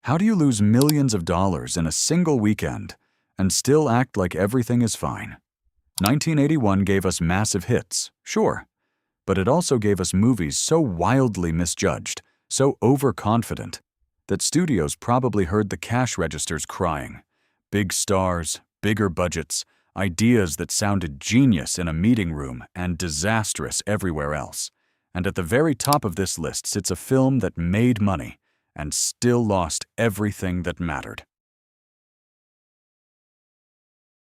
How do you lose millions of dollars in a single weekend and still act like everything is fine? 1981 gave us massive hits, sure, but it also gave us movies so wildly misjudged, so overconfident, that studios probably heard the cash registers crying. Big stars, bigger budgets, ideas that sounded genius in a meeting room and disastrous everywhere else. And at the very top of this list sits a film that made money and still lost everything that mattered.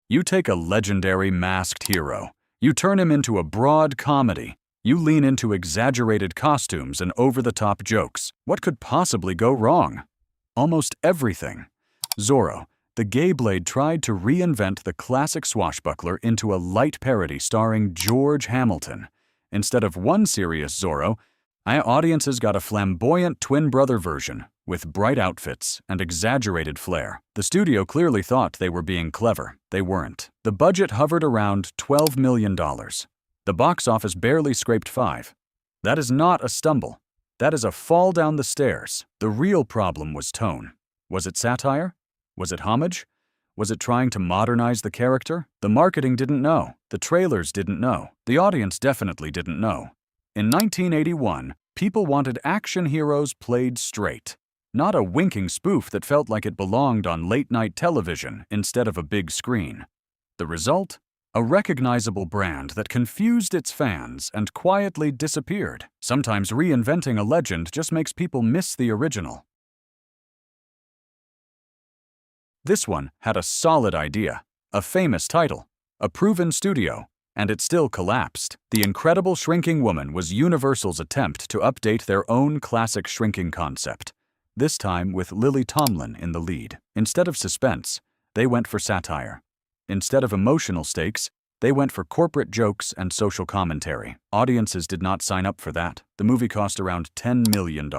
You take a legendary masked hero. You turn him into a broad comedy. You lean into exaggerated costumes and over-the-top jokes. What could possibly go wrong? Almost everything. Zorro the Gay Blade tried to reinvent the classic swashbuckler into a light parody starring George Hamilton. Instead of one serious Zorro, audiences got a flamboyant twin brother version with bright outfits and exaggerated flair. The studio clearly thought they were being clever. They weren't. The budget hovered around $12 million. The box office barely scraped $5. That is not a stumble. That is a fall down the stairs. The real problem was tone. Was it satire? Was it homage? Was it trying to modernize the character? The marketing didn't know. The trailers didn't know. The audience definitely didn't know. In 1981, people wanted action heroes played straight, not a winking spoof that felt like it belonged on late-night television instead of a big screen. The result? A recognizable brand that confused its fans and quietly disappeared. Sometimes reinventing a legend just makes people miss the original. This one had a solid idea, a famous title, a proven studio, and it still collapsed. The Incredible Shrinking Woman was Universal's attempt to update their own classic shrinking concept, this time with Lily Tomlin in the lead. Instead of suspense, they went for satire. Instead of emotional stakes, they went for corporate jokes and social commentary. Audiences did not sign up for that. The movie cost around $10 million.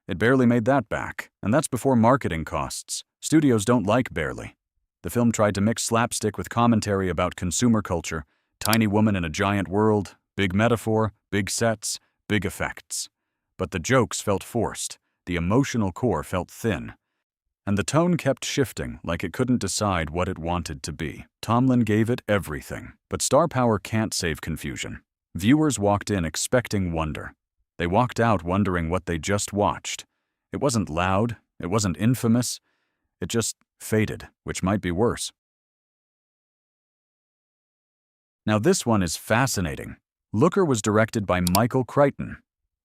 It barely made that back, and that's before marketing costs. Studios don't like barely. The film tried to mix slapstick with commentary about consumer culture, tiny woman in a giant world, big metaphor, big sets, big effects. But the jokes felt forced, the emotional core felt thin, and the tone kept shifting like it couldn't decide what it wanted to be. Tomlin gave it everything, but star power can't save confusion. Viewers walked in expecting wonder. They walked out wondering what they just watched. It wasn't loud, it wasn't infamous, it just faded, which might be worse. Now this one is fascinating. Looker was directed by Michael Crichton.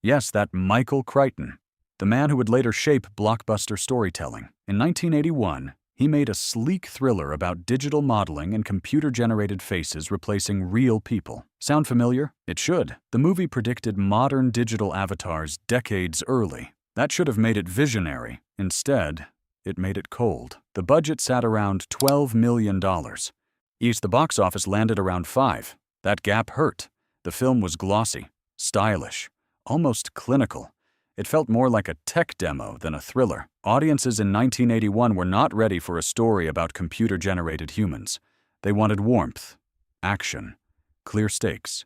Yes, that Michael Crichton, the man who would later shape blockbuster storytelling. In 1981, he made a sleek thriller about digital modeling and computer-generated faces replacing real people. Sound familiar? It should. The movie predicted modern digital avatars decades early. That should have made it visionary. Instead, it made it cold. The budget sat around $12 million. The box office landed around $5. That gap hurt. The film was glossy, stylish, almost clinical. It felt more like a tech demo than a thriller. Audiences in 1981 were not ready for a story about computer-generated humans. They wanted warmth, action, clear stakes.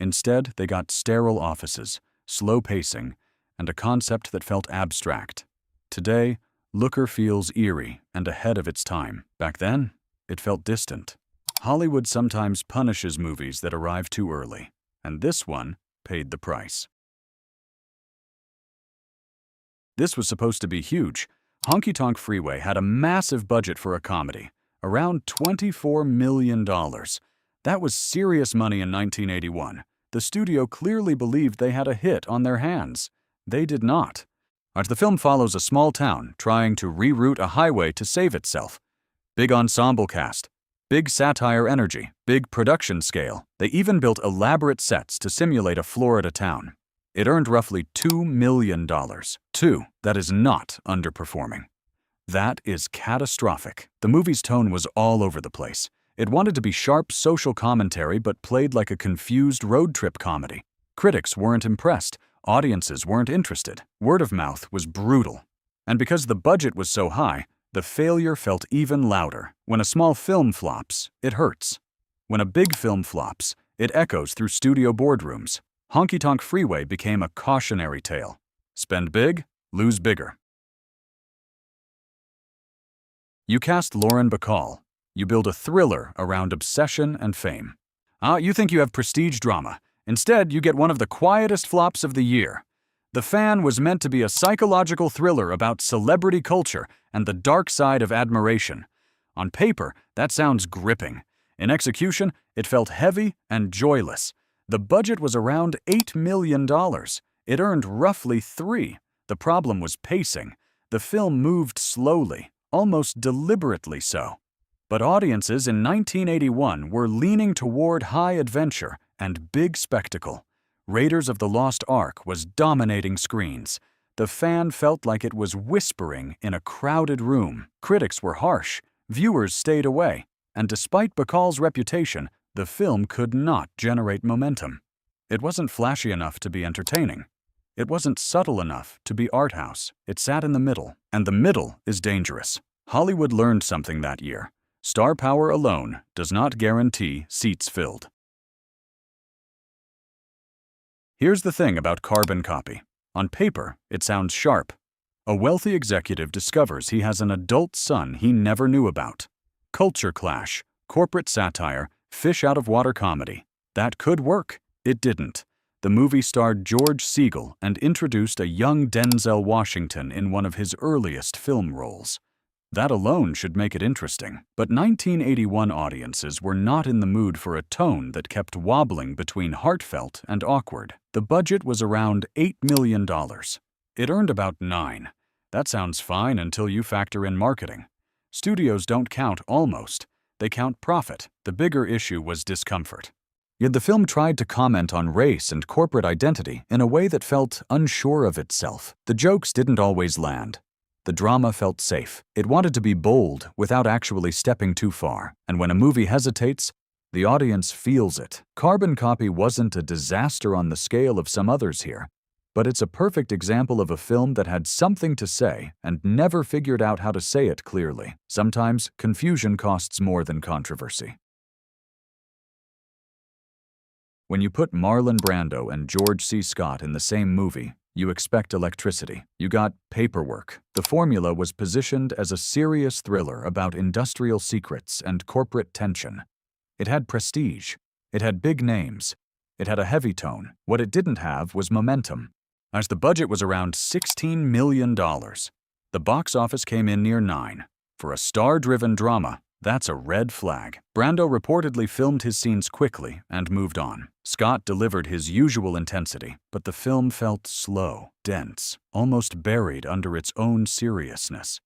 Instead, they got sterile offices, slow pacing, and a concept that felt abstract. Today, Looker feels eerie and ahead of its time. Back then, it felt distant. Hollywood sometimes punishes movies that arrive too early, and this one paid the price. This was supposed to be huge. Honky Tonk Freeway had a massive budget for a comedy, around $24 million. That was serious money in 1981. The studio clearly believed they had a hit on their hands. They did not. The film follows a small town trying to reroute a highway to save itself. Big ensemble cast, big satire energy, big production scale. They even built elaborate sets to simulate a Florida town. It earned roughly $2 million. That is not underperforming. That is catastrophic. The movie's tone was all over the place. It wanted to be sharp social commentary but played like a confused road trip comedy. Critics weren't impressed. Audiences weren't interested. Word of mouth was brutal. And because the budget was so high, the failure felt even louder. When a small film flops, it hurts. When a big film flops, it echoes through studio boardrooms. Honky Tonk Freeway became a cautionary tale. Spend big, lose bigger. You cast Lauren Bacall. You build a thriller around obsession and fame. You think you have prestige drama. Instead, you get one of the quietest flops of the year. The Fan was meant to be a psychological thriller about celebrity culture and the dark side of admiration. On paper, that sounds gripping. In execution, it felt heavy and joyless. The budget was around $8 million. It earned roughly $3. The problem was pacing. The film moved slowly, almost deliberately so. But audiences in 1981 were leaning toward high adventure and big spectacle. Raiders of the Lost Ark was dominating screens. The Fan felt like it was whispering in a crowded room. Critics were harsh. Viewers stayed away. And despite Bacall's reputation, the film could not generate momentum. It wasn't flashy enough to be entertaining. It wasn't subtle enough to be art house. It sat in the middle, and the middle is dangerous. Hollywood learned something that year. Star power alone does not guarantee seats filled. Here's the thing about carbon copy. On paper, it sounds sharp. A wealthy executive discovers he has an adult son he never knew about. Culture clash, corporate satire, fish-out-of-water comedy. That could work. It didn't. The movie starred George Segal and introduced a young Denzel Washington in one of his earliest film roles. That alone should make it interesting. But 1981 audiences were not in the mood for a tone that kept wobbling between heartfelt and awkward. The budget was around $8 million. It earned about $9. That sounds fine until you factor in marketing. Studios don't count almost. They count profit. The bigger issue was discomfort. Yet the film tried to comment on race and corporate identity in a way that felt unsure of itself. The jokes didn't always land. The drama felt safe. It wanted to be bold without actually stepping too far. And when a movie hesitates, the audience feels it. Carbon Copy wasn't a disaster on the scale of some others here, but it's a perfect example of a film that had something to say and never figured out how to say it clearly. Sometimes confusion costs more than controversy. When you put Marlon Brando and George C. Scott in the same movie, you expect electricity. You got paperwork. The formula was positioned as a serious thriller about industrial secrets and corporate tension. It had prestige. It had big names. It had a heavy tone. What it didn't have was momentum. As the budget was around $16 million, the box office came in near $9. For a star-driven drama, that's a red flag. Brando reportedly filmed his scenes quickly and moved on. Scott delivered his usual intensity, but the film felt slow, dense, almost buried under its own seriousness.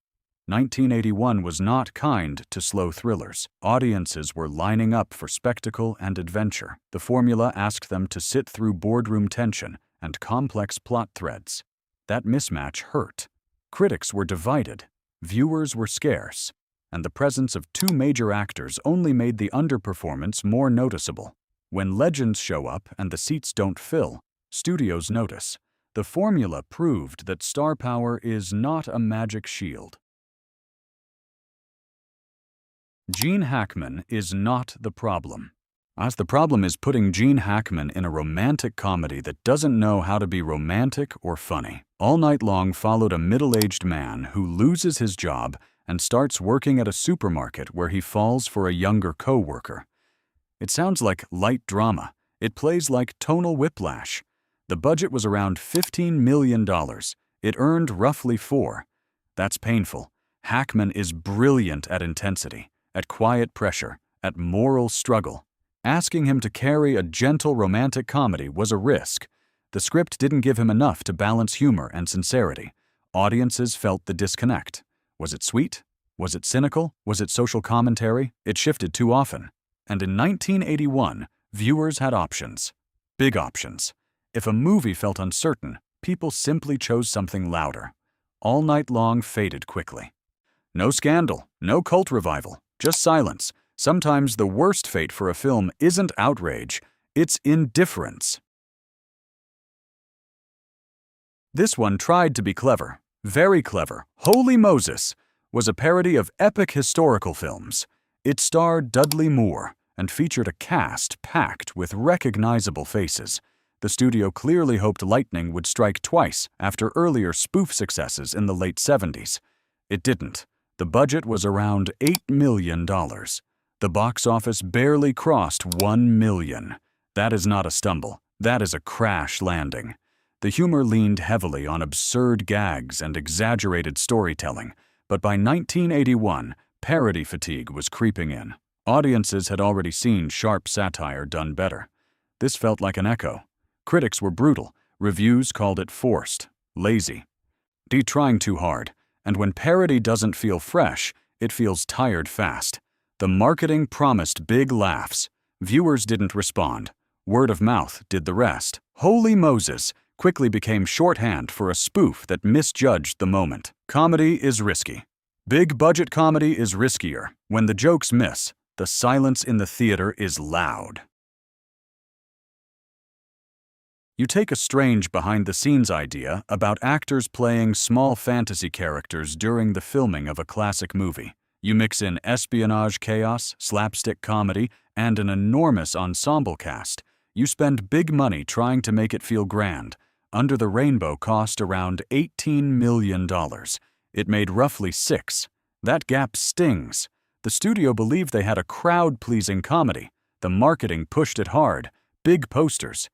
1981 was not kind to slow thrillers. Audiences were lining up for spectacle and adventure. The formula asked them to sit through boardroom tension and complex plot threads. That mismatch hurt. Critics were divided. Viewers were scarce. And the presence of two major actors only made the underperformance more noticeable. When legends show up and the seats don't fill, studios notice. The formula proved that star power is not a magic shield. Gene Hackman is not the problem. As the problem is putting Gene Hackman in a romantic comedy that doesn't know how to be romantic or funny. All Night Long followed a middle-aged man who loses his job and starts working at a supermarket where he falls for a younger co-worker. It sounds like light drama. It plays like tonal whiplash. The budget was around $15 million. It earned roughly $4. That's painful. Hackman is brilliant at intensity, at quiet pressure, at moral struggle. Asking him to carry a gentle romantic comedy was a risk. The script didn't give him enough to balance humor and sincerity. Audiences felt the disconnect. Was it sweet? Was it cynical? Was it social commentary? It shifted too often. And in 1981, viewers had options. Big options. If a movie felt uncertain, people simply chose something louder. All Night Long faded quickly. No scandal, no cult revival, just silence. Sometimes the worst fate for a film isn't outrage, it's indifference. This one tried to be clever. Very clever. Holy Moses was a parody of epic historical films. It starred Dudley Moore and featured a cast packed with recognizable faces. The studio clearly hoped lightning would strike twice after earlier spoof successes in the late 70s. It didn't. The budget was around $8 million. The box office barely crossed $1 million. That is not a stumble. That is a crash landing. The humor leaned heavily on absurd gags and exaggerated storytelling, but by 1981, parody fatigue was creeping in. Audiences had already seen sharp satire done better. This felt like an echo. Critics were brutal. Reviews called it forced, lazy, trying too hard. And when parody doesn't feel fresh, it feels tired fast. The marketing promised big laughs. Viewers didn't respond. Word of mouth did the rest. Holy Moses quickly became shorthand for a spoof that misjudged the moment. Comedy is risky. Big budget comedy is riskier. When the jokes miss, the silence in the theater is loud. You take a strange behind-the-scenes idea about actors playing small fantasy characters during the filming of a classic movie. You mix in espionage chaos, slapstick comedy, and an enormous ensemble cast. You spend big money trying to make it feel grand. Under the Rainbow cost around $18 million. It made roughly $6 million. That gap stings. The studio believed they had a crowd-pleasing comedy. The marketing pushed it hard. Big posters.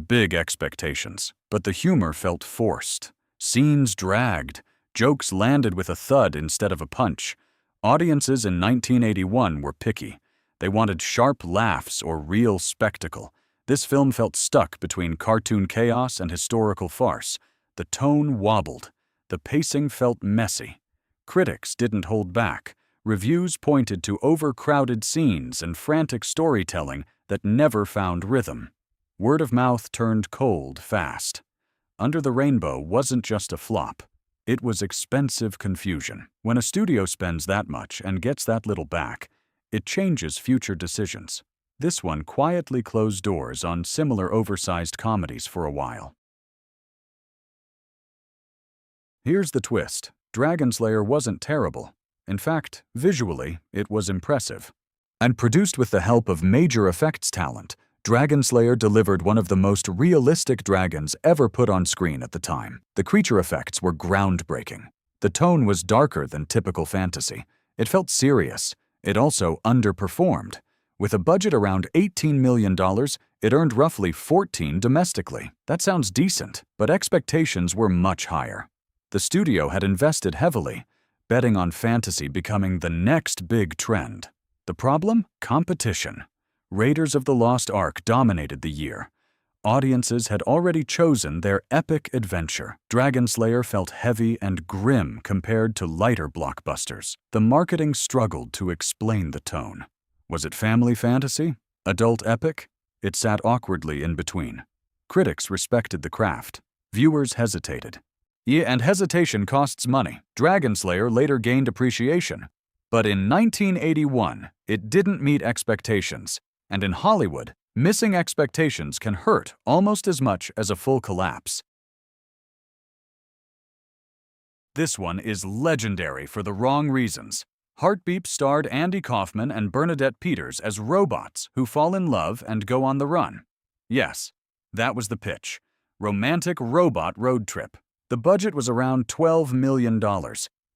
Big expectations. But the humor felt forced. Scenes dragged. Jokes landed with a thud instead of a punch. Audiences in 1981 were picky. They wanted sharp laughs or real spectacle. This film felt stuck between cartoon chaos and historical farce. The tone wobbled. The pacing felt messy. Critics didn't hold back. Reviews pointed to overcrowded scenes and frantic storytelling that never found rhythm. Word of mouth turned cold fast. Under the Rainbow wasn't just a flop. It was expensive confusion. When a studio spends that much and gets that little back, it changes future decisions. This one quietly closed doors on similar oversized comedies for a while. Here's the twist. Dragonslayer wasn't terrible. In fact, visually, it was impressive. And produced with the help of major effects talent, Dragonslayer delivered one of the most realistic dragons ever put on screen at the time. The creature effects were groundbreaking. The tone was darker than typical fantasy. It felt serious. It also underperformed. With a budget around $18 million, it earned roughly $14 million domestically. That sounds decent, but expectations were much higher. The studio had invested heavily, betting on fantasy becoming the next big trend. The problem? Competition. Raiders of the Lost Ark dominated the year. Audiences had already chosen their epic adventure. Dragonslayer felt heavy and grim compared to lighter blockbusters. The marketing struggled to explain the tone. Was it family fantasy? Adult epic? It sat awkwardly in between. Critics respected the craft. Viewers hesitated. Yeah, and hesitation costs money. Dragonslayer later gained appreciation. But in 1981, it didn't meet expectations. And in Hollywood, missing expectations can hurt almost as much as a full collapse. This one is legendary for the wrong reasons. Heartbeeps starred Andy Kaufman and Bernadette Peters as robots who fall in love and go on the run. Yes, that was the pitch. Romantic robot road trip. The budget was around $12 million.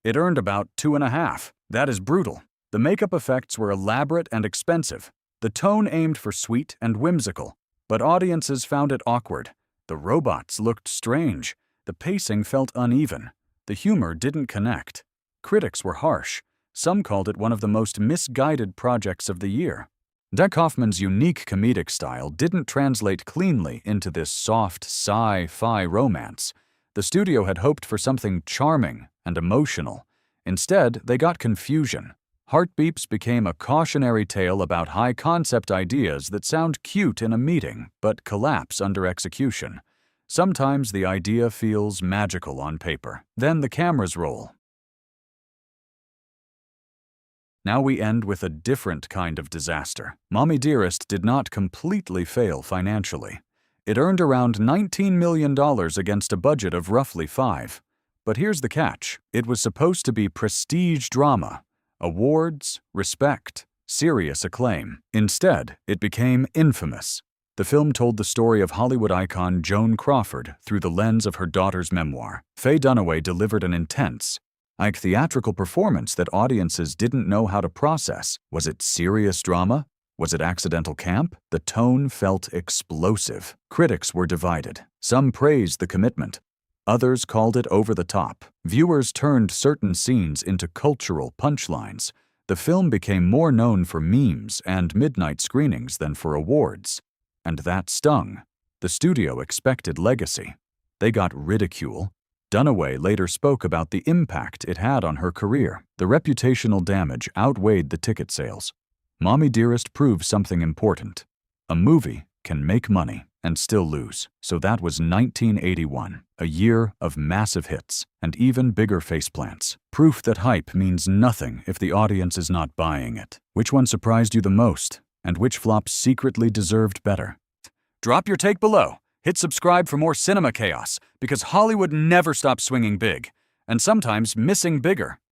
It earned about $2.5 million. That is brutal. The makeup effects were elaborate and expensive. The tone aimed for sweet and whimsical, but audiences found it awkward. The robots looked strange. The pacing felt uneven. The humor didn't connect. Critics were harsh. Some called it one of the most misguided projects of the year. Kaufman's unique comedic style didn't translate cleanly into this soft sci-fi romance. The studio had hoped for something charming and emotional. Instead, they got confusion. Heartbeeps became a cautionary tale about high-concept ideas that sound cute in a meeting but collapse under execution. Sometimes the idea feels magical on paper. Then the cameras roll. Now we end with a different kind of disaster. Mommie Dearest did not completely fail financially. It earned around $19 million against a budget of roughly $5 million. But here's the catch. It was supposed to be prestige drama. Awards, respect, serious acclaim. Instead, it became infamous. The film told the story of Hollywood icon Joan Crawford through the lens of her daughter's memoir. Faye Dunaway delivered an intense, Like theatrical performance that audiences didn't know how to process. Was it serious drama? Was it accidental camp? The tone felt explosive. Critics were divided. Some praised the commitment. Others called it over the top. Viewers turned certain scenes into cultural punchlines. The film became more known for memes and midnight screenings than for awards. And that stung. The studio expected legacy. They got ridicule. Dunaway later spoke about the impact it had on her career. The reputational damage outweighed the ticket sales. Mommie Dearest proved something important. A movie can make money and still lose. So that was 1981, a year of massive hits and even bigger faceplants. Proof that hype means nothing if the audience is not buying it. Which one surprised you the most, and which flop secretly deserved better? Drop your take below. Hit subscribe for more cinema chaos, because Hollywood never stops swinging big, and sometimes missing bigger.